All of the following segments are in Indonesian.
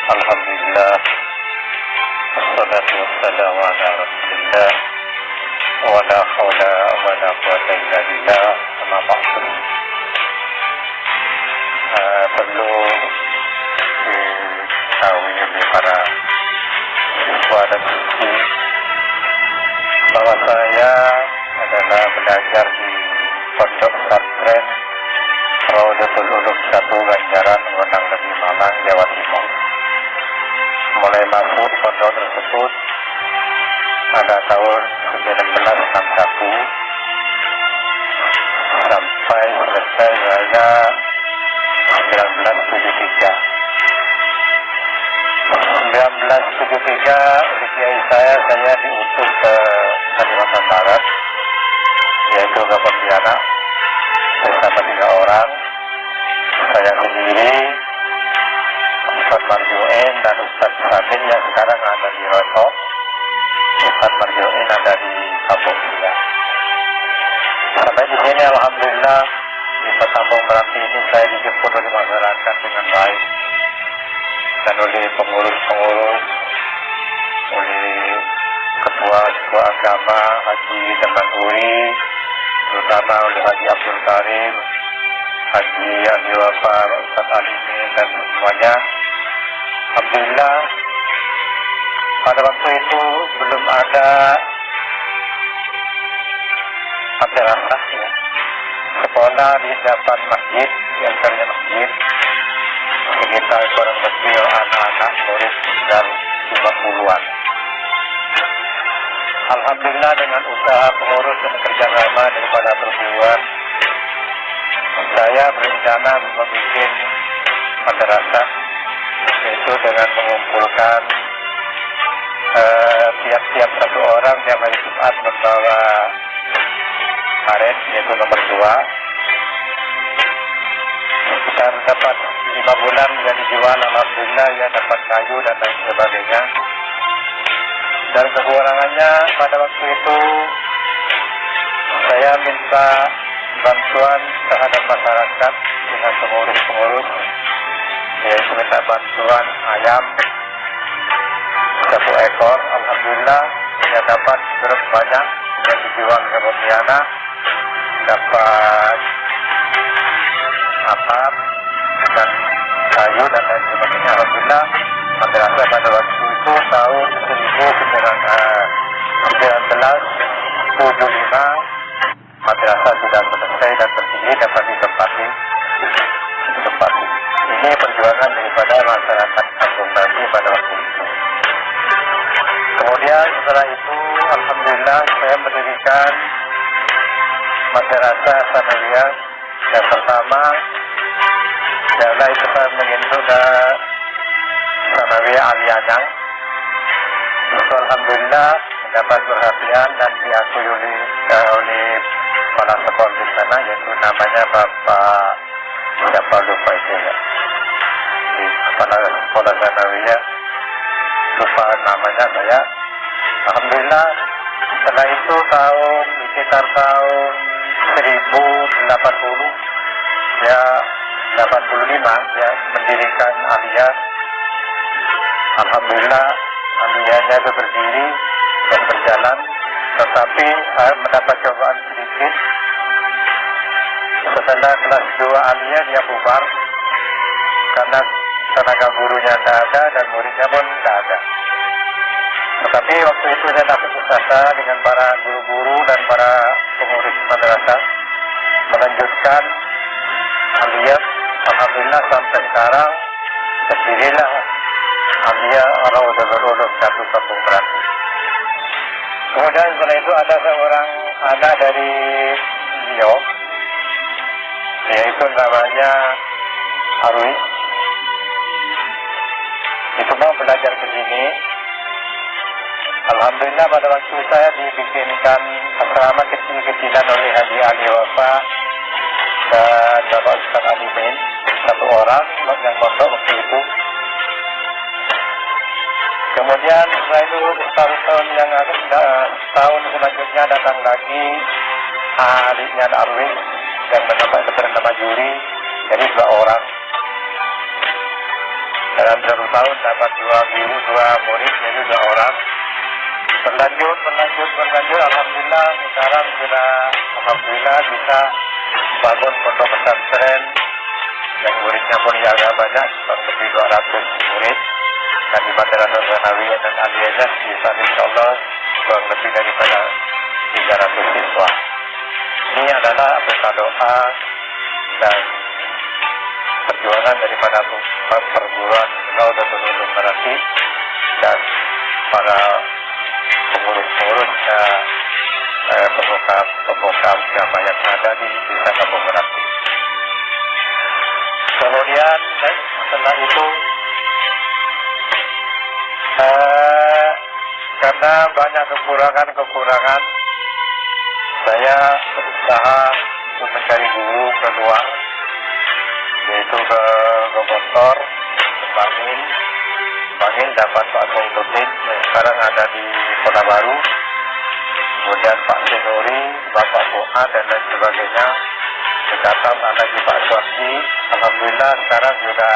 Alhamdulillah, wassalatu wassalamu ala rasulillah, wa la hawla wa la quwwata illa billah, amma ba'du. Perlu diketahui oleh para siswa dan siswi bahwa saya adalah belajar di Pondok Pesantren Raudatul Ulum 1 Ganjaran, Gondang Lebih, Malang, Jawa Timur. Mulai masuk di pondok tersebut pada tahun 1961 sampai selesai saya 1973. 1973 oleh kiai saya diutus ke Kalimantan Barat, yaitu ke Pontianak bersama 3 orang, saya sendiri, Ustaz Marjuin dan Ustaz Samin yang sekarang ada di Roto. Ustaz Marjuin ada di Kampung Sia. Sampai di sini alhamdulillah di Kampung Meranti ini saya dijemput oleh masyarakat dengan baik dan oleh pengurus-pengurus, oleh ketua agama Haji Teman Uri, terutama oleh Haji Abdul Karim, Haji Adi Wafar, Ustaz Alimin dan semuanya. Alhamdulillah pada waktu itu belum ada madrasah ya. Sekolah di depan masjid, yang tadinya masjid, sekitar kurang lebih anak-anak murid sekitar 50-an. Alhamdulillah dengan usaha pengurus dan kerjasama daripada perguruan, saya berencana membuat madrasah, yaitu dengan mengumpulkan tiap-tiap satu orang yang hari Jumat membawa karet, yaitu nomor 2. Sekitar dapat 5 bulan yang dijual, alhamdulillah ya, dapat kayu dan lain sebagainya. Dan kekurangannya pada waktu itu saya minta bantuan terhadap masyarakat dengan pengurus-pengurus, yaitu minta bantuan ayam 1 ekor. Alhamdulillah saya dapat terus banyak yang dijual ke Pontianak, dapat atap dan kayu dan lain sebagainya. Alhamdulillah madrasah pada waktu itu tahun 1975 madrasah sudah selesai dan berdiri dapat ditempati. Ini perjuangan daripada masyarakat Kampung Meranti pada waktu itu. Kemudian setelah itu alhamdulillah saya mendirikan madrasah sanawiyah yang pertama adalah itu saya menyentuh sanawiyah Alianang. Itu alhamdulillah mendapat perhatian dan diakui oleh kepala sekolah di sana, yaitu namanya Bapak siapa lupa itu ya, kepala sekolah sanawiyah, lupa namanya saya. Alhamdulillah setelah itu sekitar tahun 1080 ya 85 ya mendirikan aliyah. Alhamdulillah aliyahnya itu berdiri dan berjalan, tetapi mendapat cobaan sedikit. Setelah kelas 2 aliyah dia bubar karena tenaga gurunya tidak ada dan muridnya pun tidak ada. Tetapi waktu itu saya dapat usaha dengan para guru-guru dan para pengurus madrasah melanjutkan aliyah. Alhamdulillah sampai sekarang berdirilah aliyah Raudatul Ulum 1 Kampung Meranti. Kemudian setelah itu ada seorang anak dari Rio, yaitu namanya Arwi. Itu mau belajar ke sini. Alhamdulillah pada waktu saya dibikinkan asrama kecil-kecilan oleh Haji Ali Wafa dan Bapak Ustaz Alimin, 1 orang yang mondok waktu itu. Kemudian setelah itu tahun selanjutnya datang lagi adiknya Arwi yang bernama Juri, jadi 2 orang. Dalam 1 tahun dapat 2 guru, 2 murid, yaitu 2 orang. Berlanjut, alhamdulillah sekarang sudah alhamdulillah bisa bangun pondok pesantren yang muridnya pun agak banyak, lebih 200 murid, dan di Madrasah Tsanawiyah dan Aliyah di sana insyaallah kurang lebih daripada 300 siswa. Ini adalah berkat doa dan perjuangan daripada perguruan Raudatul Ulum Merapi dan para pengurus-pengurusnya, pemukam jamaah yang ada di Desa Kampung Merapi. Kemudian setelah itu karena banyak kekurangan, saya berusaha untuk mencari guru kedua, yaitu ke Bogor, Bangil dapat Pak Zainuddin yang sekarang ada di Kota Baru, kemudian Pak Senori, Bapak Boha dan lain sebagainya. Dekatan lagi Pak Swasti, alhamdulillah sekarang juga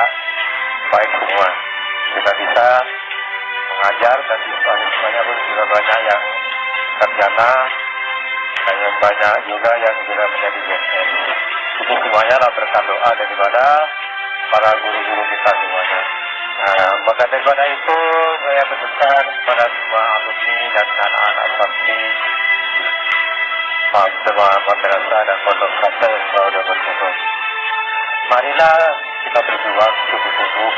baik semua. Kita bisa mengajar dan siswa-siswanya pun juga banyak yang sarjana dan yang banyak juga yang sudah menjadi JSN. Itu semuanya lah berkat doa daripada para guru-guru kita semuanya. Nah, maka daripada itu saya berpesan kepada semua alumni dan anak-anak santri, semua madrasah dan pondok pesantren yang sudah berkumpul. Marilah kita berjuang sungguh-sungguh.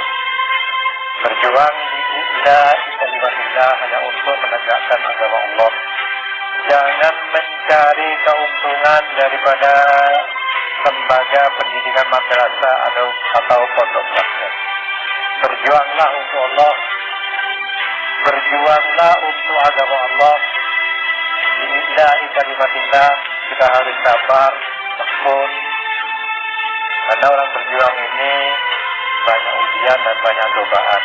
Berjuang kalimatillah hanya untuk menegakkan agama Allah. Jangan mencari keuntungan daripada lembaga pendidikan madrasah atau pondok pesantren. Berjuanglah untuk Allah. Berjuanglah untuk agama Allah. Biillahi kalimatillah, kita harus sabar, tekun. Karena orang berjuang ini banyak ujian dan banyak cobaan.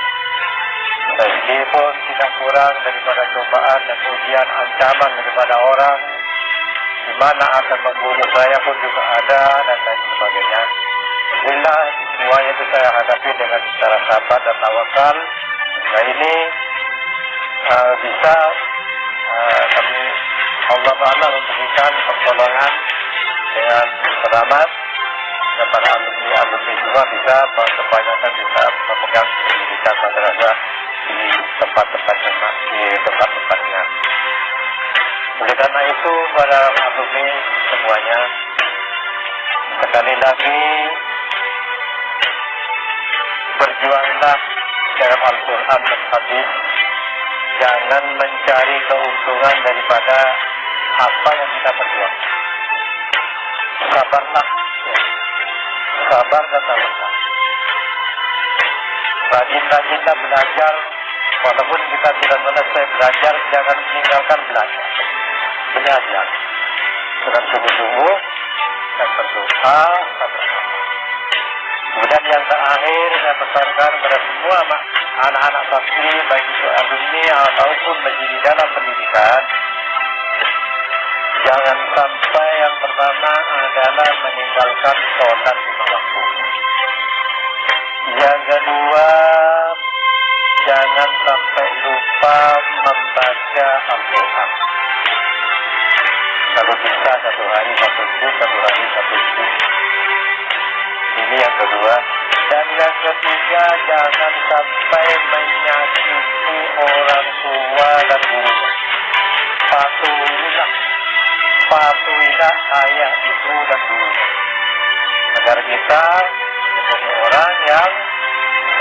Meskipun tidak kurang daripada cobaan dan ujian, ancaman daripada orang, di mana akan membunuh saya pun juga ada dan lain sebagainya. Alhamdulillah semuanya itu saya hadapi dengan secara sabar dan tawakal. Nah ini bisa kami Allah Ta'ala memberikan pertolongan dengan selamat kepada alumni semua bisa kebanyakan bisa memegang pendidikan madrasah di tempat-tempatnya. Oleh karena itu para alumni semuanya, sekali lagi berjuanglah dalam Al-Quran dan Hadis. Jangan mencari keuntungan daripada apa yang kita berjuang. Sabarlah, sabar dan tawakal. Rajin-rajinlah belajar, walaupun kita tidak selesai belajar, jangan meninggalkan belajar. Belajar dengan sungguh-sungguh dan berdoa bersama. Kemudian yang terakhir saya pesankan kepada semua anak-anak santri, baik itu alumni ataupun masih di dalam pendidikan, jangan sampai yang pertama adalah meninggalkan sholat 5 waktu. Yang kedua, jangan sampai lupa membaca Al-Quran. Kalau bisa 1 hari 1 juz, 1 hari 1 juz. Ini yang kedua. Dan yang ketiga, jangan sampai menyakiti orang tua dan gurunya. Patuhilah ayah, ibu dan gurunya, agar kita menjadi orang yang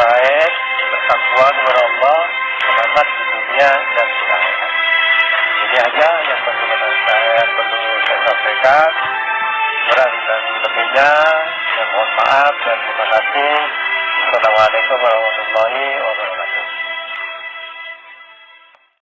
baik, bertakwa kepada Allah, selamat di dunia dan di akhirat. Ini aja yang perlu saya sampaikan. Kurang dan lebihnya, mohon maaf dan terima kasih. Assalamualaikum warahmatullahi wabarakatuh.